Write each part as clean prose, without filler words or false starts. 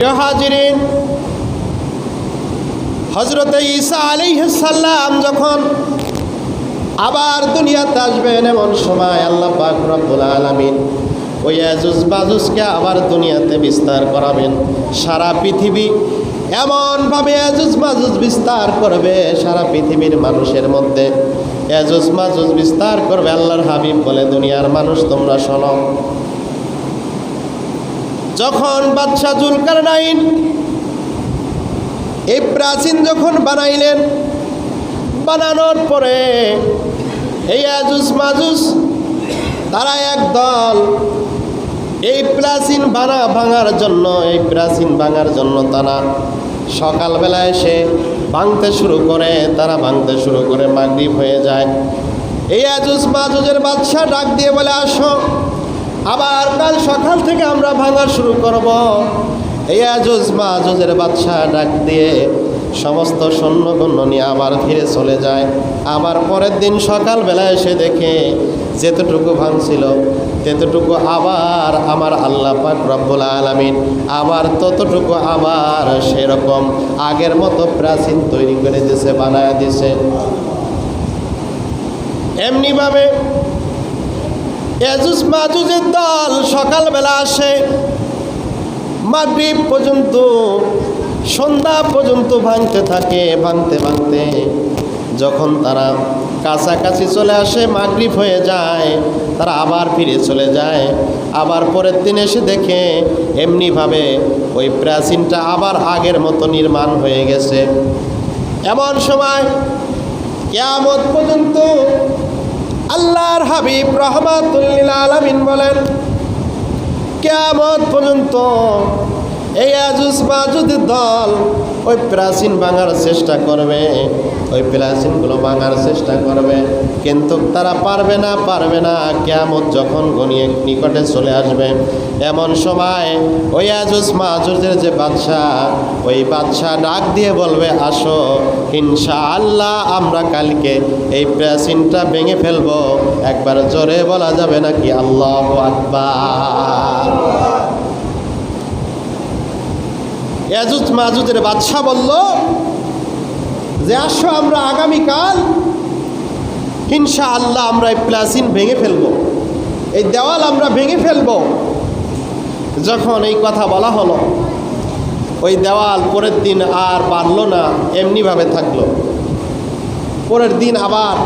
হাজিরিন, হযরত ঈসা আলাইহিস সালাম যখন আবার দুনিয়াতে আসবেন, এমন সময় আল্লাহ পাক রব্বুল আলামিন ওই ইয়াজুজ মাজুজকে আবার দুনিয়াতে বিস্তার করাবেন। সারা পৃথিবী এমনভাবে ইয়াজুজ মাজুজ বিস্তার করবে, সারা পৃথিবীর মানুষের মধ্যে ইয়াজুজ মাজুজ বিস্তার করবে। আল্লাহর হাবিব বলে, দুনিয়ার মানুষ তোমরা শোনো, যখন বাদশাহ জুলকারনাইন এই প্রাচীন যখন বানাইলেন, বানানোর পরে এই ইয়াজুজ মাজুজ তারা একদল এই প্রাচীন ভাঙার জন্য তারা সকালবেলা এসে ভাঙতে শুরু করে। মাগরিব হয়ে যায়। এই ইয়াজুজ মাজুজের বাদশা ডাক দিয়ে বলে, আসো, আবার কাল সকাল থেকে আমরা ভাঙা শুরু করব। এই ইয়াজুজ মাজুজের বাদশা ডাক দিয়ে সমস্ত সৈন্যগণ্য নিয়ে আবার ফিরে চলে যায়। আবার পরের দিন সকালবেলা এসে দেখে যেতটুকু ভাঙছিল তেতটুকু আবার আমার আল্লাহ পাক রব্বুল আলামিন আবার ততটুকু আবার সেরকম আগের মতো প্রাচীন তৈরি করে দিয়েছে, বানায় দিয়েছে। এমনিভাবে ইয়াজুজ মাজুজের দল সকালবেলা আসে, মাগরিব পর্যন্ত, সন্ধ্যা পর্যন্ত ভাঙতে থাকে। ভাঙতে যখন তারা কাছাকাছি চলে আসে, মাগরিব হয়ে যায়, তারা আবার ফিরে চলে যায়। আবার পরের দিন এসে দেখে এমনিভাবে ওই প্রাচীনটা আবার আগের মতো নির্মাণ হয়ে গেছে। এমন সময় কিয়ামত পর্যন্ত আল্লাহর হাবিব রাহমাতুল লিল আলামিন বলেন, কিয়ামত পর্যন্ত এই ইয়াজুজ মাজুজের দল ওই প্রাচীন ভাঙার চেষ্টা করবে, ওই প্রাচীনগুলো ভাঙার চেষ্টা করবে, কিন্তু তারা পারবে না। কিয়ামত যখন ঘনিয়ে নিকটে চলে আসবে, এমন সময় ওই ইয়াজুজ মাজুজের যে বাদশা, ওই বাদশা ডাক দিয়ে বলবে, আসো, ইনশাআল্লাহ আমরা কালকে এই প্রাচীনটা ভেঙে ফেলবো। একবার জোরে বলা যাবে নাকি আল্লাহু আকবার? ইয়াজুজ মাজুজের বাদশা বলল যে, আসো, আমরা আগামীকাল ইনশাআল্লাহ আমরা এই প্রাচীন ভেঙে ফেলব, এই দেওয়াল আমরা ভেঙে ফেলব। যখন এই কথা বলা হলো, ওই দেওয়াল পরের দিন আর বাড়ল না, এমনিভাবে থাকলো। পরের দিন আবার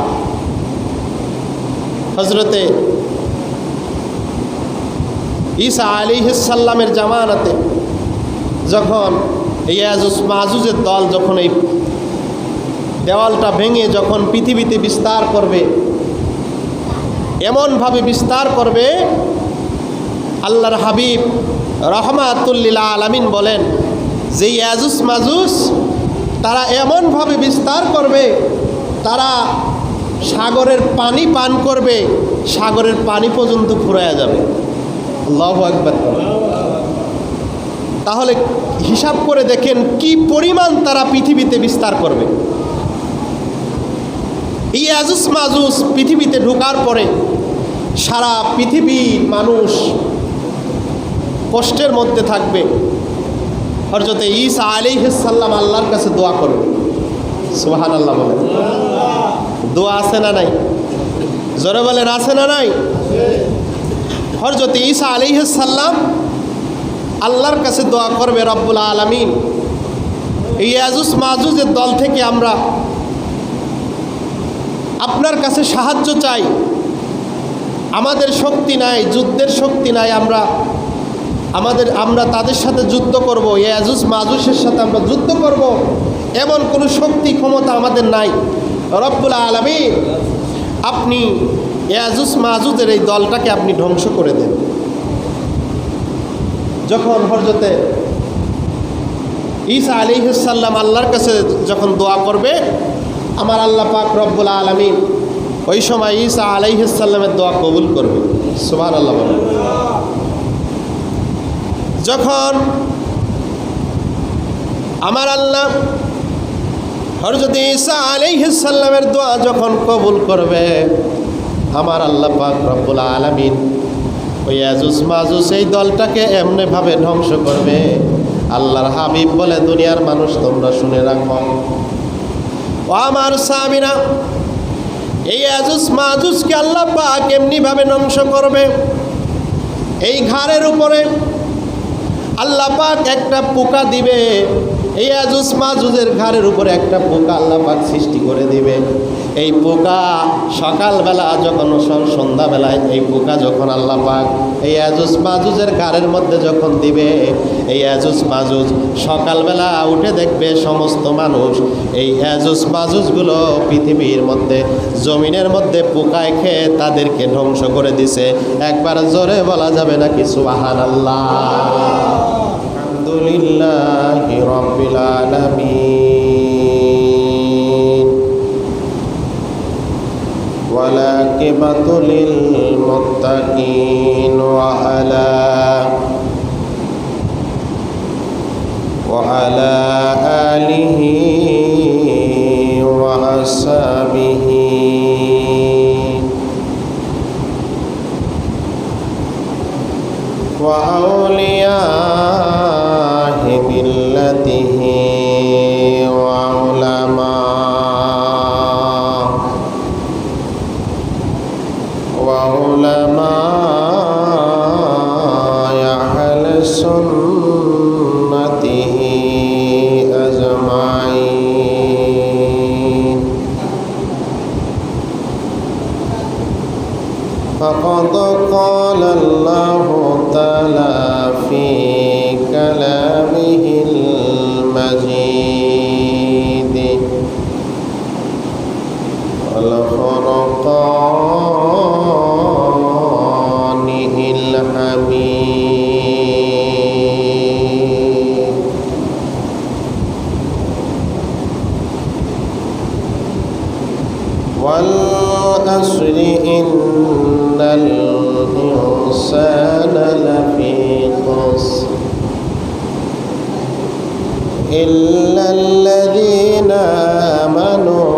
হযরতে ঈসা আলাইহিস সালামের জামানাতে যখন এই ইয়াজুজ মাজুজের দল যখন এই দেওয়ালটা ভেঙে যখন পৃথিবীতে বিস্তার করবে, এমনভাবে বিস্তার করবে, আল্লাহর হাবিব রাহমাতুল লিল আলামিন বলেন যে ইয়াজুজ মাজুজ তারা এমনভাবে বিস্তার করবে, তারা সাগরের পানি পান করবে, সাগরের পানি পর্যন্ত ফুরায়া যাবে। আল্লাহু আকবার। তাহলে হিসাব করে দেখেন কি পরিমাণ তারা পৃথিবীতে বিস্তার করবে। এই ইয়াজুজ মাজুজ পৃথিবীতে ঢোকার পরে সারা পৃথিবীর মানুষ কষ্টের মধ্যে থাকবে। হযরতে ঈসা আলাইহিস সালাম আল্লাহর কাছে দোয়া করবে। সুবহানাল্লাহ বলেন। দোয়া আছে না নাই? জোরে বলেন, আছে না নাই? হযরতে ঈসা আলাইহিস সালাম আল্লাহর কাছে দোয়া করবে, রব্বুল আলামিন, এই ইয়াজুজ মাজুজের দল থেকে আমরা আপনার কাছে সাহায্য চাই। আমাদের শক্তি নাই, যুদ্ধের শক্তি নাই, আমরা তাদের সাথে যুদ্ধ করব, ইয়াজুজ মাজুজের সাথে আমরা যুদ্ধ করব, এমন কোনো শক্তি ক্ষমতা আমাদের নাই। রব্বুল আলামিন, আপনি ইয়াজুজ মাজুজের এই দলটাকে আপনি ধ্বংস করে দেন। যখন হযরতে ঈসা আলাইহিস সালাম আল্লাহর কাছে যখন দোয়া করবে, আমার আল্লাহ পাক রব্বুল আলামিন ওই সময় ঈসা আলাইহিস সালামের দোয়া কবুল করবে। সুবহানাল্লাহ বলেন। যখন আমার আল্লাহ হযরতে ঈসা আলাইহিস সালামের দোয়া যখন কবুল করবে, আমার আল্লাহ পাক রব্বুল আলামিন ওই ইয়াজুজ মাজুজ এই দলটাকে এমনিভাবে ধ্বংস করবে, আল্লাহর হাবিব বলে, দুনিয়ার মানুষ তোমরা শুনে রাখো, ও আমার সাহাবীরা, এই ইয়াজুজ মাজুজকে আল্লাহ পাক এমনি ভাবে ধ্বংস করবে, এই ঘাড়ের উপরে আল্লাহ পাক একটা পোকা দিবে। এই ইয়াজুজ মাজুজের ঘাড়ের উপরে একটা পোকা আল্লাহ পাক সৃষ্টি করে দিবে। এই পোকা সকালবেলা যখন সন্ধ্যাবেলায় এই পোকা যখন আল্লাহ পাক এই ইয়াজুজ মাজুজের ঘাড়ের মধ্যে যখন দিবে, এই ইয়াজুজ মাজুজ সকালবেলা উঠে দেখবে সমস্ত মানুষ এই ইয়াজুজ মাজুজগুলো পৃথিবীর মধ্যে জমিনের মধ্যে পোকায় খেয়ে তাদেরকে ধ্বংস করে দিছে। একবার জোরে বলা যাবে নাকি সুবহানাল্লাহ? আলহামদুলিল্লাহি রাব্বিল আলামিন ওয়াল আকিবাতু লিল মুত্তাকিন ওয়া আলা আলিহি ওয়া আসহাবিহি ওয়া আউলিয়াহি মিল্লাতিহি ওয়া উলামা আহলে সুন্নতিহি আজমাইন। فقد قال الله تعالى في كلامه المجيد والفرقان الحميد والعصر إن الإنسان لفي خسر إلا الذين آمنوا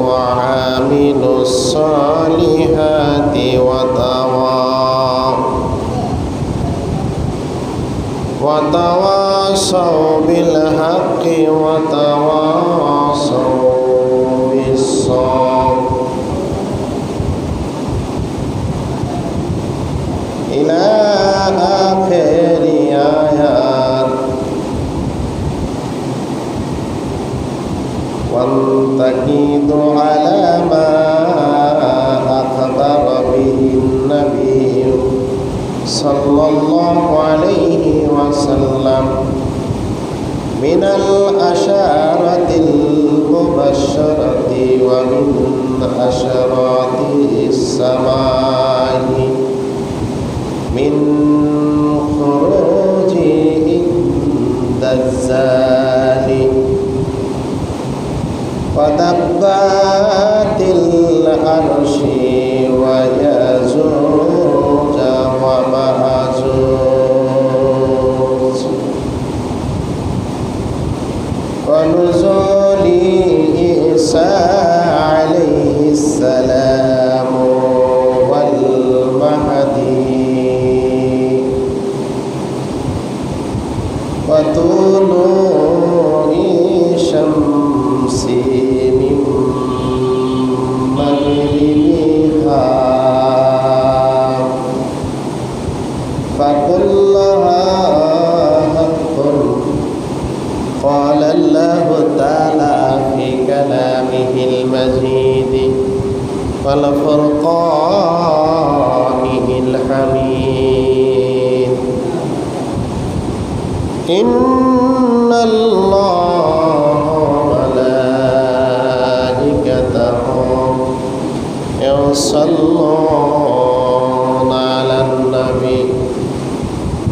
وعملوا الصالحات وتواصوا بالحق وتواصوا بالصبر إلى آخر آيات. وانتقد على ما أخبر به النبي صلى الله عليه وسلم من الأشارة المبشرة ومن أشراط السماء من خروج الدجال ودبات العرش ويأجوج ومأجوج ونزول عيسى عليه السلام والمهدي وطلوع الشمس من مغربها فكلها حق قال الله تعالى في كلامه المجيد والفرقان الحميد. إن الله وملائكته يصلون على النبي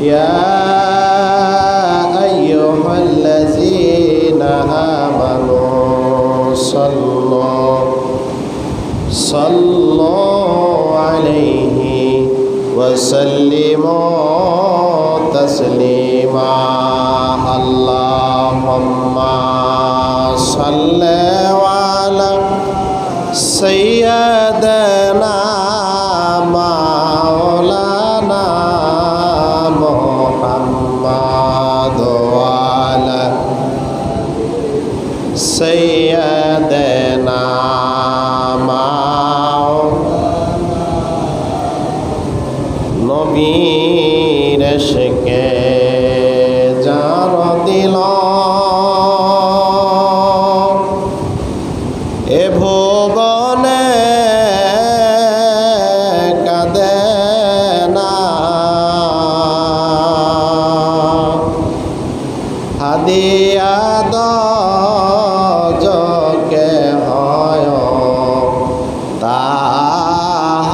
يا أيها الذين آمنوا صلوا عليه وسلموا تسليما. اللهم صل على سيدنا مولانا محمد سيدنا নবীর ইশকে জার দিল এ ভুবনে কাঁদে না হাদিয়া দকে হয় তাহার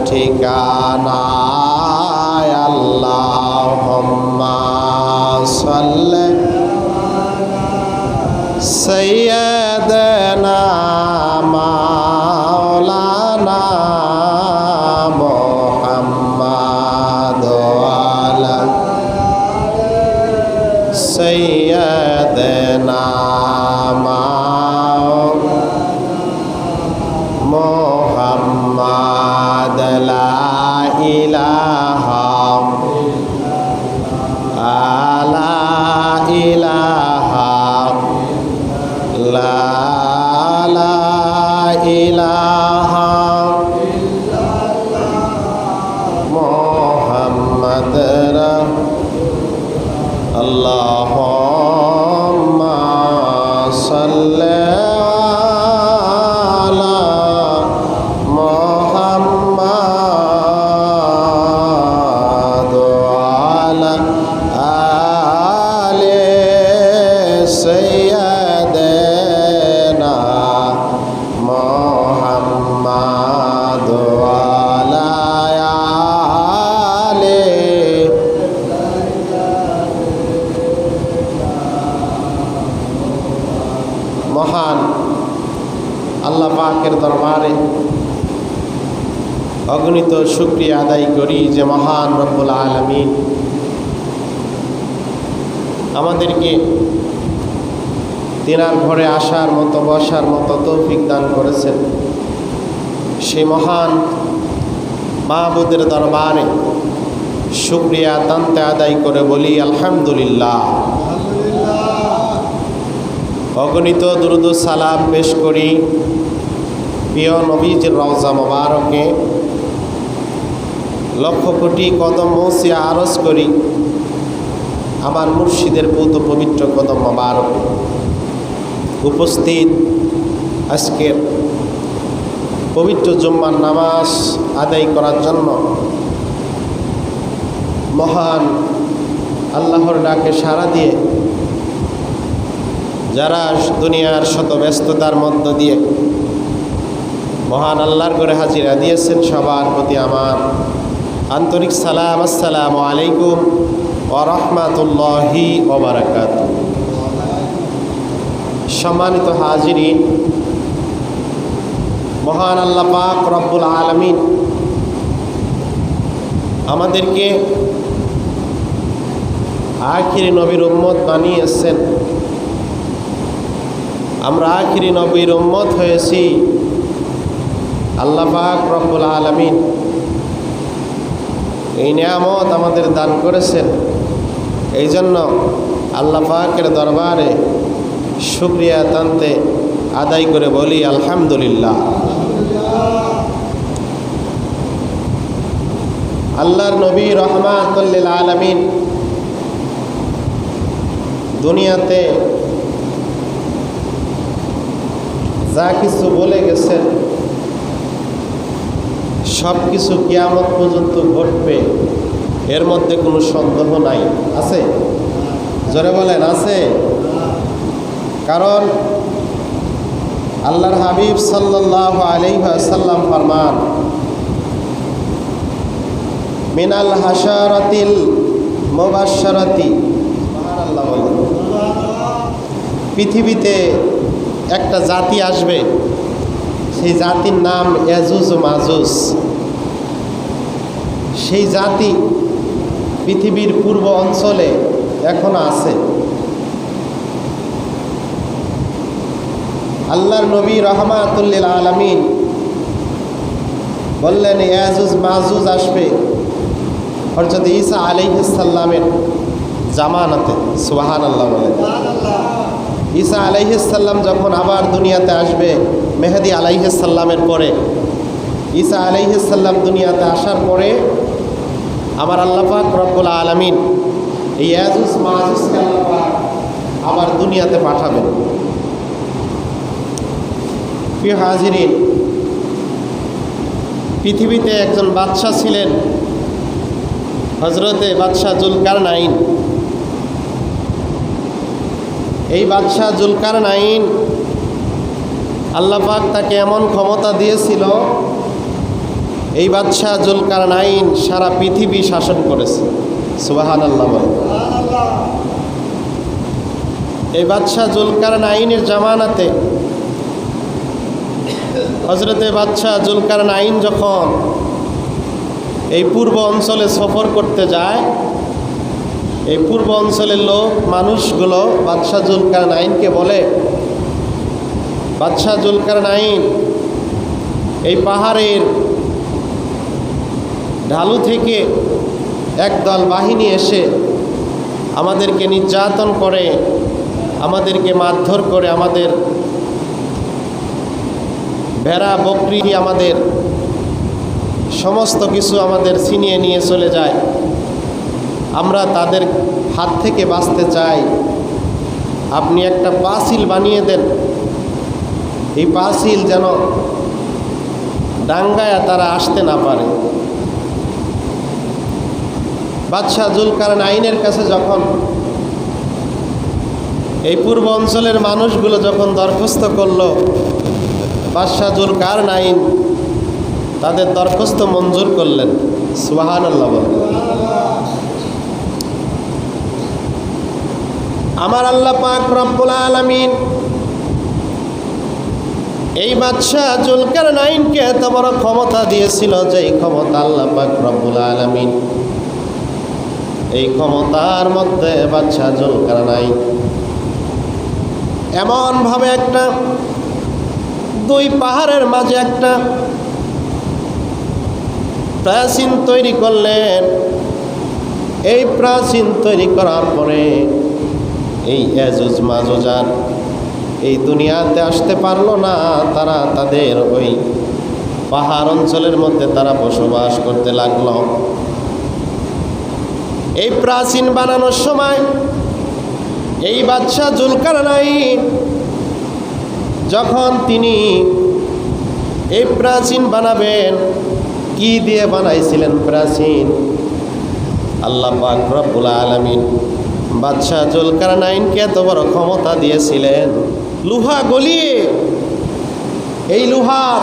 ঠিকানা আল্লাহুম্মা সাল্লি সাইয়্যিদানা মাওলানা মুহাম্মাদ ওয়ালা সাইয়্যিদানা মুহাম্মাদ লা ইলাহা লা ইলাহা লা ইলাহা মুহাম্মাদ আল্লাহুম্মা সাল্লি আলা মুহাম্মাদ ওয়ালা আলি সাইয়্যিদানা মুহাম্মাদ ওয়ালা আলি মহান আল্লাহ পাকের দরবারে অগণিত শুকরিয়া আদায় করি যে মহান রব্বুল আলামিন আমাদেরকে তিনার ঘরে আসার মতো বসার মতো তৌফিক দান করেছেন। সেই মহান মাহবুদের দরবারে শুকরিয়া তান্তে আদায় করে বলি আলহামদুলিল্লাহ। অগণিত দুরূদ ও সালাম পেশ করি প্রিয় নবীজির রওজা মোবারকে, লক্ষ কোটি কদম মৌসিয়া আরজ করি আমার মুর্শিদের পৌত পবিত্র কদম মোবারক। উপস্থিত আজকের পবিত্র জুম্মার নামাজ আদায় করার জন্য মহান আল্লাহর ডাকে সাড়া দিয়ে যারা দুনিয়ার শত ব্যস্ততার মধ্য দিয়ে মহান আল্লাহর ঘরে হাজিরা দিয়েছেন, সবার প্রতি আমার আন্তরিক সালাম। আসসালামু আলাইকুম ওয়া রাহমাতুল্লাহি ওয়া বারাকাতুহু। সম্মানিত হাজিরিন, মহান আল্লাহ পাক রব্বুল আলামিন আমাদেরকে আখিরি নবীর উম্মত বানিয়েছেন। আমরা আখিরি নবীর উম্মত হয়েছি। আল্লাহ পাক রব্বুল আলামিন এই নিয়ামত আমাদের দান করেছেন। এই জন্য আল্লাহ পাকের দরবারে শুকরিয়া তান্তে আদায় করে বলি আলহামদুলিল্লাহ। আল্লাহর নবী রহমাতুল লিল আলামিন দুনিয়াতে যা কিছু বলে গেছেন সব কিছু কিয়ামত পর্যন্ত ঘটবে, এর মধ্যে কোনো সন্দেহ নাই। আছে? জোরে বলেন আছে? কারণ আল্লাহর হাবিব সাল্লাল্লাহু আলাইহি ওয়াসাল্লাম ফরমান, মিনাল হাশারাতিল মুবাশশারাতি, সুবহানাল্লাহ বলেন, পৃথিবীতে একটা জাতি আসবে, সেই জাতির নাম ইয়াজুজ ও মাজুজ। সেই জাতি পৃথিবীর পূর্ব অঞ্চলে এখনো আছে। আল্লাহর নবী রহমাতুল লিল আলামিন বললেন ইয়াজুজ মাজুজ আসবে হযরত ঈসা আলাইহিস সালামের জামানাতে। সুবহানাল্লাহ বলেন। ঈসা আলাইহিস সালাম যখন আবার দুনিয়াতে আসবে, মেহেদী আলাইহিস সালামের পরে, ঈসা আলাইহিস সালাম দুনিয়াতে আসার পরে আমার আল্লাহ পাক রব্বুল আলামিন এই ইয়াজুজ মাজুজকে আল্লাহ পাক আবার দুনিয়াতে পাঠাবেন। প্রিয় হাজিরিন, পৃথিবীতে একজন বাদশা ছিলেন, হযরতে বাদশাহ জুলকারনাইন। এই বাদশাহ জুলকারনাইন, আল্লাহ পাক তাকে এমন ক্ষমতা দিয়েছিল, এই বাদশাহ জুলকারনাইন সারা পৃথিবী শাসন করেছে। সুবহানাল্লাহ বলেন। এই বাদশাহ জুলকারনাইনের জামানাতে হযরতে বাদশাহ জুলকারনাইন যখন এই পূর্ব অঞ্চলে সফর করতে যায়, এই পূর্ব অঞ্চলের লোক মানুষগুলো বাদশাহ জুলকারনাইনকে বলে, বাদশাহ জুলকারনাইন এই পাহাড়ের ঢালু থেকে একদল বাহিনী এসে আমাদেরকে নির্যাতন করে, আমাদেরকে মারধর করে, আমাদের ভেড়া বকরি, আমাদের সমস্ত কিছু আমাদের ছিনিয়ে নিয়ে চলে যায়। আমরা তাদের হাত থেকে বাঁচতে চাই, আপনি একটা পাঁচিল বানিয়ে দেন, এই পাঁচিল যেন ডাঙ্গায় তারা আসতে না পারে। বাদশাহ জুলকারনাইনের কাছে যখন এই পূর্ব অঞ্চলের মানুষগুলো যখন দরখাস্ত করল, বাদশাহ জুলকারনাইন তাদের দরখাস্ত মঞ্জুর করলেন। সুবহানাল্লাহ বলেন। আমার আল্লাহ পাক রব্বুল আলামিন এই বাদশাহ জুলকারনাইনকে এত বড় ক্ষমতা দিয়েছিল, যে এই ক্ষমতা আল্লাহ পাক রব্বুল আলামিন, এই ক্ষমতার মধ্যে বাদশাহ জুলকারনাইন এমনভাবে একটা দুই পাহাড়ের মাঝে একটা প্রাচীন তৈরি করলেন। এই প্রাচীন তৈরি করার পরে এই ইয়াজুজ মাজুজ আর এই দুনিয়াতে আসতে পারলো না, তারা তাদের ওই পাহাড় অঞ্চলের মধ্যে তারা বসবাস করতে লাগলো। এই প্রাচীন বানানোর সময় এই বাদশাহ জুলকারনাইন যখন তিনি এই প্রাচীন বানাবেন, কি দিয়ে বানাইছিলেন প্রাচীন? আল্লাহ পাক রব্বুল আলামিন বাদশাহ জুলকারনাইনকে এত বড় ক্ষমতা দিয়েছিলেন, লোহা গলিয়ে, এই লোহার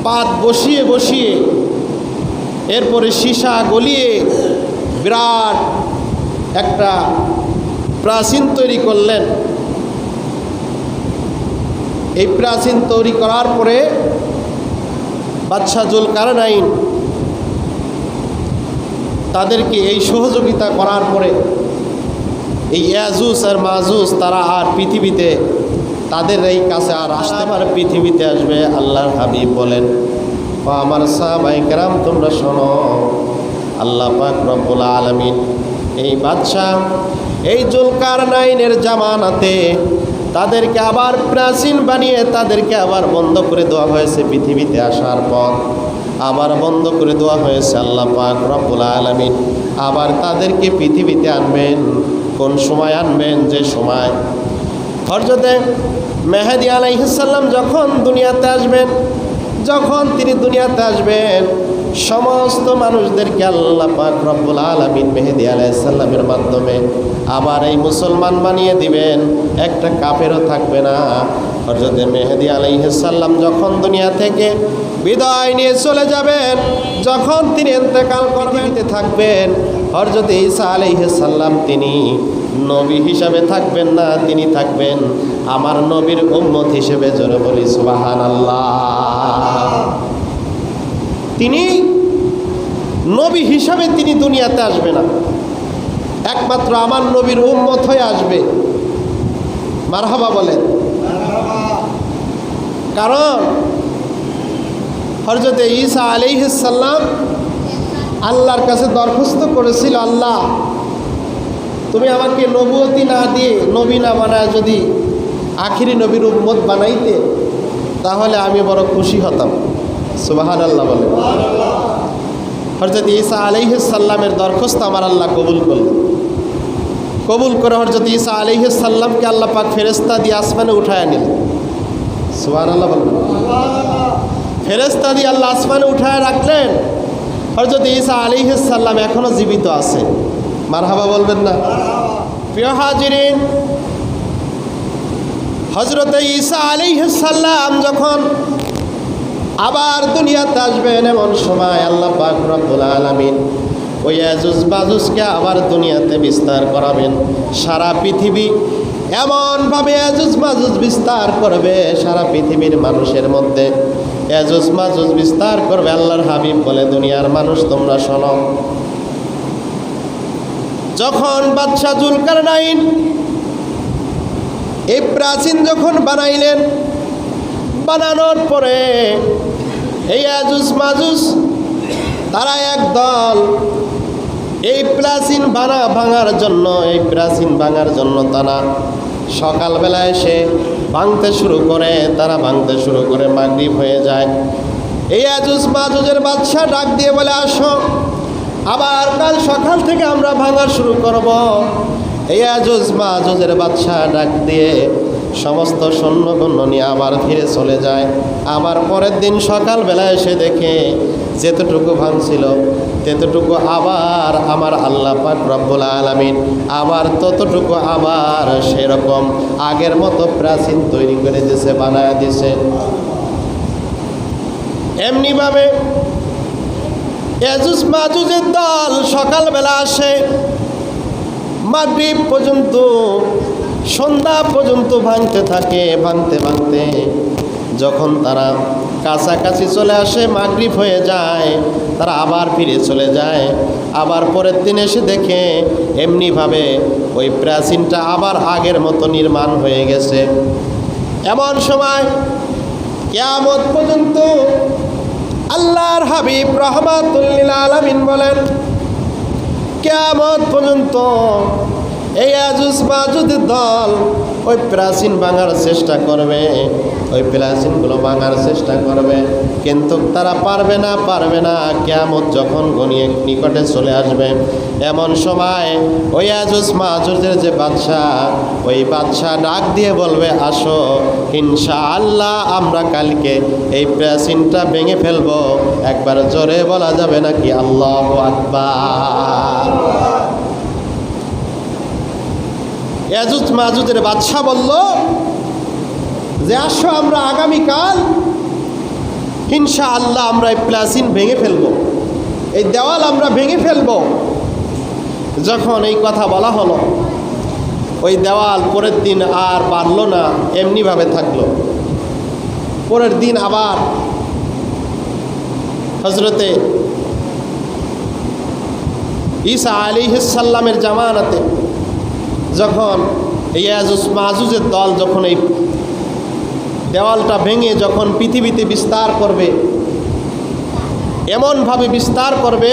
পাত বসিয়ে বসিয়ে এরপরে সীসা গলিয়ে বিরাট একটা প্রাচীন তৈরি করলেন। এই প্রাচীন তৈরি করার পরে বাদশাহ জুলকারনাইন তাদেরকে এই সহযোগিতা করার পরে এই ইয়াজুজ আর মাজুজ তারা আর পৃথিবীতে, তাদের এই কাছে আর আসতে পারে, পৃথিবীতে আসবে। আল্লাহর হাবিব বলেন, আমার সাহাবায়ে কেরাম তোমরা শোনো, আল্লাহ পাক রব্বুল আলামিন এই বাদশাহ এই জুলকারনাইনের জামানাতে তাদেরকে আবার প্রাচীন বানিয়ে তাদেরকে আবার বন্ধ করে দেওয়া হয়েছে। পৃথিবীতে আসার পর আবার বন্ধ করে দেওয়া হয়েছে। আল্লাহ পাক রব্বুল আলামিন আবার তাদেরকে পৃথিবীতে আনবেন। কোন সময় আনবেন? যে সময় হযরতে মেহেদী আলাইহিস সালাম যখন দুনিয়াতে আসবেন, যখন তিনি দুনিয়াতে আসবেন, সমস্ত মানুষদেরকে আল্লাহ পাক রব্বুল আলামিন মেহেদী আলাইহিস সালামের মাধ্যমে আবার এই মুসলমান বানিয়ে দিবেন, একটা কাফেরও থাকবে না। হযরতে মেহেদী আলাইহিস সালাম যখন দুনিয়া থেকে বিদায় নিয়ে চলে যাবেন, যখন তিনি ইন্তেকাল করবেন, থাকবেন হযরতে ঈসা আলাইহিস সালাম, তিনি নবী হিসাবে থাকবেন না, তিনি থাকবেন আমার নবীর উম্মত হিসেবে। জোরে বলি সুবহানাল্লাহ। তিনি নবী হিসাবে তিনি দুনিয়াতে আসবে না, একমাত্র আমার নবীর উম্মত হয়ে আসবে। মারহাবা বলেন। কারণ হযরতে ঈসা আলাইহিস সালাম আল্লাহর কাছে দরখাস্ত করেছিল, আল্লাহ তুমি আমাকে নবুয়তি না দিয়ে, নবী না বানায় যদি আখিরি নবীর উম্মত বানাইতে, তাহলে আমি বড় খুশি হতাম। সুবহানাল্লাহ বলে। হযরত ঈসা আলাইহিস সালামের দরখাস্ত আমার আল্লাহ কবুল করলেন। কবুল করে হযরত ঈসা আলাইহিস সালামকে আল্লাহ পাক ফেরেশতা দিয়ে আসমানে উঠায় নিলেন। সুবহানাল্লাহ বলে। ফেরেশতা দিয়ে আল্লাহ আসমানে উঠায় রাখলেন। হযরত ঈসা আলাইহিস সালাম এখনো জীবিত আছে। মারহাবা বলবেন না? প্রিয় হাজিরিন, হযরত ঈসা আলাইহিস সালাম যখন আবার দুনিয়াতে আসবেন, এমন সময় আল্লাহ পাক রব্বুল আলামিন ওই ইয়াজুজ মাজুজকে আবার দুনিয়াতে বিস্তার করাবেন। সারা পৃথিবী এমনভাবে ইয়াজুজ মাজুজ বিস্তার করবে, সারা পৃথিবীর মানুষের মধ্যে ইয়াজুজ মাজুজ বিস্তার করবে। আল্লাহর হাবিব বলে, দুনিয়ার মানুষ তোমরা শোনো, যখন বাদশাহ জুলকারনাইন এই প্রাচীন যখন বানাইলেন, বানানোর পরে এই ইয়াজুজ মাজুজ তারা একদল এই প্রাচীন ভাঙার জন্য, এই প্রাচীন ভাঙার জন্য তারা সকালবেলা এসে ভাঙতে শুরু করে। তারা ভাঙতে শুরু করে মাগরিব হয়ে যায়। এই ইয়াজুজ মাজুজের বাদশা ডাক দিয়ে বলে, আসো, আবার কাল সকাল থেকে আমরা ভাঙা শুরু করব। এই ইয়াজুজ মাজুজের বাদশা ডাক দিয়ে সমস্ত সৈন্যবন্য নিয়ে আবার ফিরে চলে যায়। আবার পরের দিন সকালবেলা এসে দেখে যেতটুকু ভাঙছিল ততটুকু আবার আমার আল্লাহ পাক রব্বুল আলামিন আবার ততটুকু আবার সেরকম আগের মতো প্রাচীন তৈরি করে দিয়েছে, বানায় দিয়েছে। এমনিভাবে ইয়াজুজ মাজুজের দল সকালবেলা আসে, মাগরিব পর্যন্ত, সন্ধ্যা পর্যন্ত ভাঙতে থাকে। ভাঙতে ভাঙতে যখন তারা কাছাকাছি চলে আসে, মাগরিব হয়ে যায়, তারা আবার ফিরে চলে যায়। আবার পরের দিন এসে দেখে এমনিভাবে ওই প্রাচীনটা আবার আগের মতো নির্মাণ হয়ে গেছে। এমন সময় কিয়ামত পর্যন্ত আল্লাহর হাবিব রাহমাতুল লিল আলামিন বলেন, কিয়ামত পর্যন্ত এই ইয়াজুজ মাজুজের দল ওই প্রাচীন ভাঙার চেষ্টা করবে, ওই প্রাচীনগুলো ভাঙার চেষ্টা করবে, কিন্তু তারা পারবে না। কিয়ামত যখন ঘনিয়ে নিকটে চলে আসবে, এমন সময় ওই ইয়াজুজ মাজুজের যে বাদশাহ, ওই বাদশাহ ডাক দিয়ে বলবে, আসো, ইনশাআল্লাহ আমরা কালকে এই প্রাচীনটা ভেঙে ফেলবো। একবার জোরে বলা যাবে নাকি আল্লাহু আকবার? ইয়াজুজ মাজুজের বাদশা বলল যে, আসো, আমরা আগামীকাল ইনশাআল্লাহ আমরা এই প্রাচীন ভেঙে ফেলবো, এই দেওয়াল আমরা ভেঙে ফেলবো। যখন এই কথা বলা হলো, ওই দেওয়াল পরের দিন আর বাড়ল না, এমনিভাবে থাকলো। পরের দিন আবার হযরতে ঈসা আলাইহিস সালামের জামানাতে যখন ইয়াজুজ মাজুজের দল যখন এই দেওয়ালটা ভেঙে যখন পৃথিবীতে বিস্তার করবে, এমনভাবে বিস্তার করবে,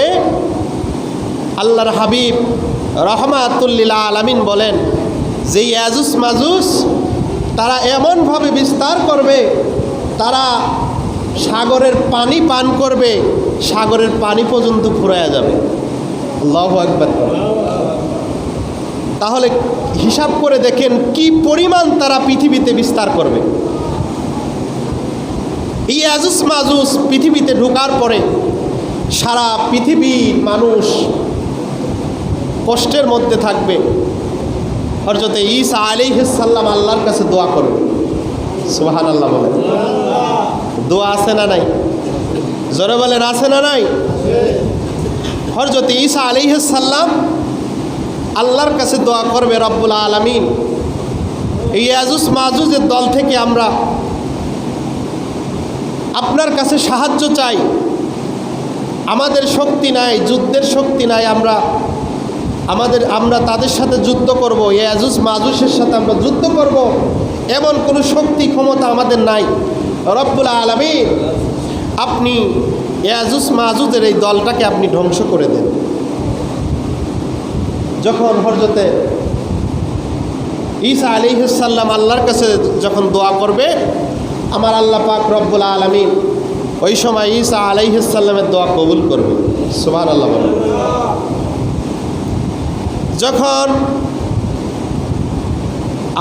আল্লাহর হাবিব রাহমাতুল লিল আলামিন বলেন যে ইয়াজুজ মাজুজ তারা এমনভাবে বিস্তার করবে, তারা সাগরের পানি পান করবে, সাগরের পানি পর্যন্ত ফুরায়া যাবে। আল্লাহু আকবার। তাহলে হিসাব করে দেখেন কি পরিমাণ তারা পৃথিবীতে বিস্তার করবে। এই ইয়াজুজ মাজুজ পৃথিবীতে ঢোকার পরে সারা পৃথিবীর মানুষ কষ্টের মধ্যে থাকবে। হযরত ঈসা আলাইহিস সালাম আল্লাহর কাছে দোয়া করবে। সুবহানাল্লাহ বলেন। দোয়া আছে না নাই? জোরে বলেন, আছে না নাই? হযরত ঈসা আলাইহিস সালাম আল্লাহর কাছে দোয়া করবে, রব্বুল আলামিন, এই ইয়াজুজ মাজুজের দল থেকে আমরা আপনার কাছে সাহায্য চাই। আমাদের শক্তি নাই, যুদ্ধের শক্তি নাই, আমরা তাদের সাথে যুদ্ধ করব, ইয়াজুজ মাজুজের সাথে আমরা যুদ্ধ করব, এমন কোনো শক্তি ক্ষমতা আমাদের নাই। রব্বুল আলামিন, আপনি ইয়াজুজ মাজুজের এই দলটাকে আপনি ধ্বংস করে দেন। যখন হযরতে ঈসা আলাইহিস সালাম আল্লাহর কাছে যখন দোয়া করবে, আমার আল্লাহ পাক রব্বুল আলামিন ওই সময় ঈসা আলাইহিস সালামের দোয়া কবুল করবে। সুবহানাল্লাহ বলেন। যখন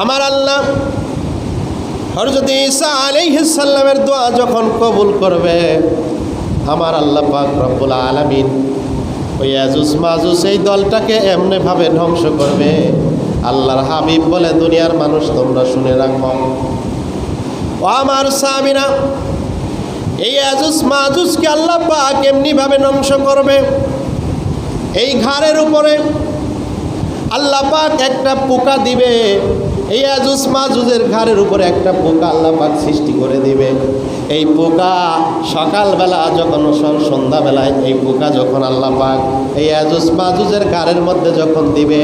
আমার আল্লাহ হযরত ঈসা আলাইহিস সালামের দোয়া যখন কবুল করবে, আমার আল্লাহ পাক রব্বুল আলামিন ওই ইয়াজুজ মাজুজ এই দলটাকে এমনিভাবে ধ্বংস করবে। আল্লাহর হাবিব বলে, দুনিয়ার মানুষ তোমরা শুনে রাখো, ও আমার সাহাবীরা, এই ইয়াজুজ মাজুজকে আল্লাহ পাক এমনিভাবে ধ্বংস করবে, এই ঘাড়ের উপরে আল্লাহ পাক একটা পোকা দিবে। এই ইয়াজুজ মাজুজের ঘাড়ের উপরে একটা পোকা আল্লাহ পাক সৃষ্টি করে দিবে। এই পোকা সকালবেলা যখন সন্ধ্যাবেলায় এই পোকা যখন আল্লাহ পাক এই ইয়াজুজ মাজুজের ঘাড়ের মধ্যে যখন দিবে,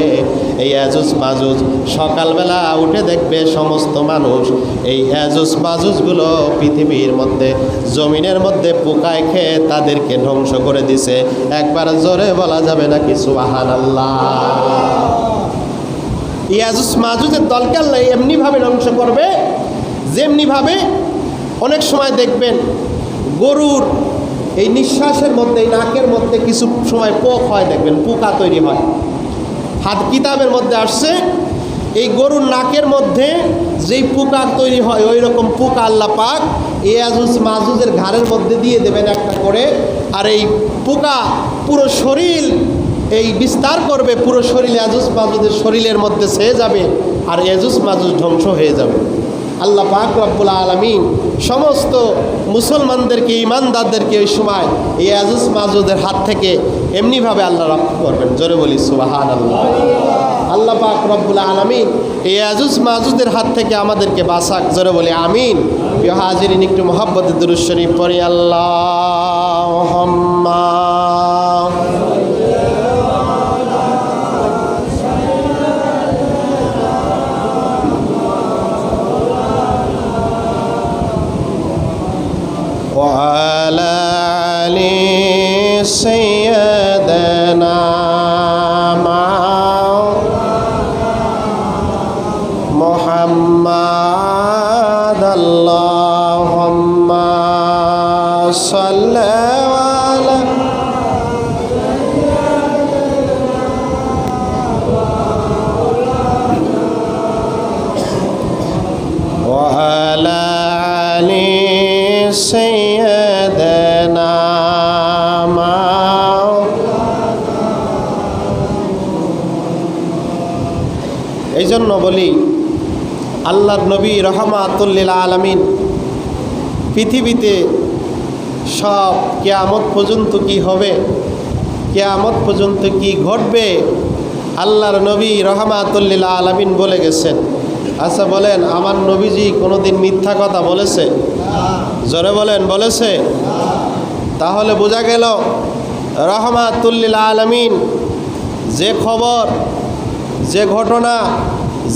এই ইয়াজুজ মাজুজ সকালবেলা উঠে দেখবে সমস্ত মানুষ এই ইয়াজুজ মাজুজগুলো পৃথিবীর মধ্যে জমিনের মধ্যে পোকায় খেয়ে তাদেরকে ধ্বংস করে দিছে। একবার জোরে বলা যাবে নাকি সুবহানাল্লাহ? ইয়াজুজ মাজুজের দলকে আল্লাহ এমনিভাবে ধ্বংস করবে, যেমনিভাবে অনেক সময় দেখবেন গরুর এই নিঃশ্বাসের মধ্যে, এই নাকের মধ্যে কিছু সময় পোক হয়, দেখবেন পোকা তৈরি হয়। হাত কিতাবের মধ্যে আসছে এই গরুর নাকের মধ্যে যেই পোকা তৈরি হয়, ওই রকম পোকা আল্লাহ পাক ইয়াজুজ মাজুজের ঘাড়ের মধ্যে দিয়ে দেবেন একটা করে। আর এই পোকা পুরো শরীর এই বিস্তার করবে, পুরো শরীর ইয়াজুজ মাজুজের শরীরের মধ্যে ছেয়ে যাবে, আর ইয়াজুজ মাজুজ ধ্বংস হয়ে যাবে। আল্লাহ পাক রব্বুল আলামিন সমস্ত মুসলমানদেরকে, ইমানদারদেরকে ওই সময় এই ইয়াজুজ মাজুজের হাত থেকে এমনিভাবে আল্লাহ রক্ষা করবেন। জোরে বলি সুবহানাল্লাহ। আল্লাহ পাক রব্বুল আলামিন এই ইয়াজুজ মাজুজের হাত থেকে আমাদেরকে বাঁচাক। জোরে বলি আমিন। প্রিয় হাজিরিন, একটু মুহাব্বতে দুরূদ শরীফ পড়ি। আল্লাহুম্মা وعلى آل سيدنا محمد اللهم صل على وعلى آل سيدنا এই জন্য বলি, আল্লাহর নবী রহমাতুল লিল আলামিন পৃথিবীতে সব কিয়ামত পর্যন্ত কি হবে, কিয়ামত পর্যন্ত কি ঘটবে, আল্লাহর নবী রহমাতুল লিল আলামিন বলে গেছেন। আচ্ছা বলেন, আমার নবীজি কোনোদিন মিথ্যা কথা বলেছে? জোরে বলেন, বলেছে? তাহলে বোঝা গেল রহমাতুল লিল আলামিন যে খবর, যে ঘটনা,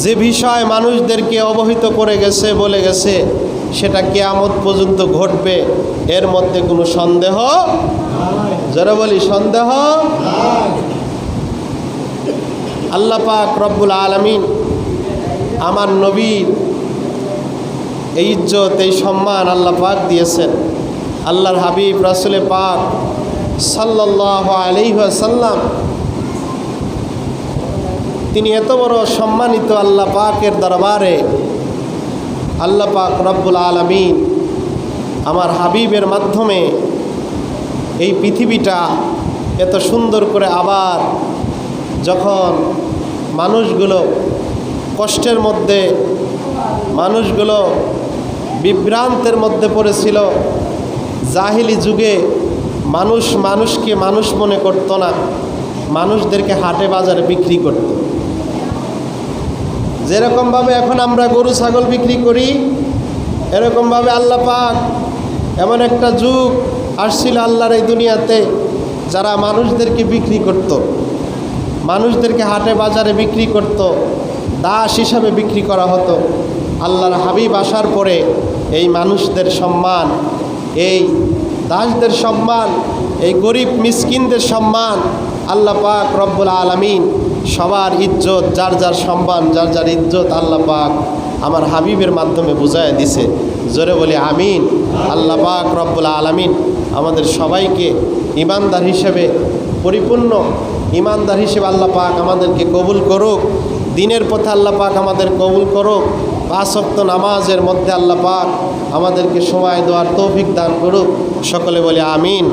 যে বিষয় মানুষদেরকে অবহিত করে গেছে, বলে গেছে, সেটা কিয়ামত পর্যন্ত ঘটবে, এর মধ্যে কোনো সন্দেহ, যারা বলি সন্দেহ। আল্লাহ পাক রব্বুল আলামিন আমার নবীর এই ইজ্জত, এই সম্মান আল্লাহ পাক দিয়েছেন। আল্লাহর হাবিব রাসূলে পাক সাল্লাল্লাহু আলাইহি ওয়াসাল্লাম তিনি এত বড় সম্মানিত আল্লাহ পাকের দরবারে। আল্লাহ পাক রব্বুল আলামিন আমার হাবিবের মাধ্যমে এই পৃথিবীটা এত সুন্দর করে আবার যখন মানুষগুলো কষ্টের মধ্যে, মানুষগুলো বিভ্রান্তের মধ্যে পড়েছিল, জাহিলি যুগে মানুষ মানুষকে মানুষ মনে করতো না, মানুষদেরকে হাটে বাজারে বিক্রি করত। যেরকমভাবে এখন আমরা গরু ছাগল বিক্রি করি, এরকমভাবে আল্লাহ পাক এমন একটা যুগ আসছিল আল্লাহর এই দুনিয়াতে যারা মানুষদেরকে বিক্রি করত, মানুষদেরকে হাটে বাজারে বিক্রি করত, দাস হিসাবে বিক্রি করা হতো। আল্লাহর হাবিব আসার পরে এই মানুষদের সম্মান, এই দাসদের সম্মান, এই গরিব মিসকিনদের সম্মান আল্লাহ পাক রব্বুল আলামিন সবার ইজ্জত, যার যার সম্মান, যার যার ইজ্জত আল্লাহ পাক আমার হাবিবের মাধ্যমে বুঝায় দিছে। জোরে বলি আমিন। আল্লাহ পাক রব্বুল আলামিন আমাদের সবাইকে ইমানদার হিসেবে, পরিপূর্ণ ইমানদার হিসেবে আল্লাহ পাক আমাদেরকে কবুল করুক। দিনের পথে আল্লাহ পাক আমাদের কবুল করুক। 5 ওয়াক্ত নামাজের মধ্যে আল্লাহ পাক আমাদেরকে সময় দেওয়ার তৌফিক দান করুক। সকলে বলি আমিন।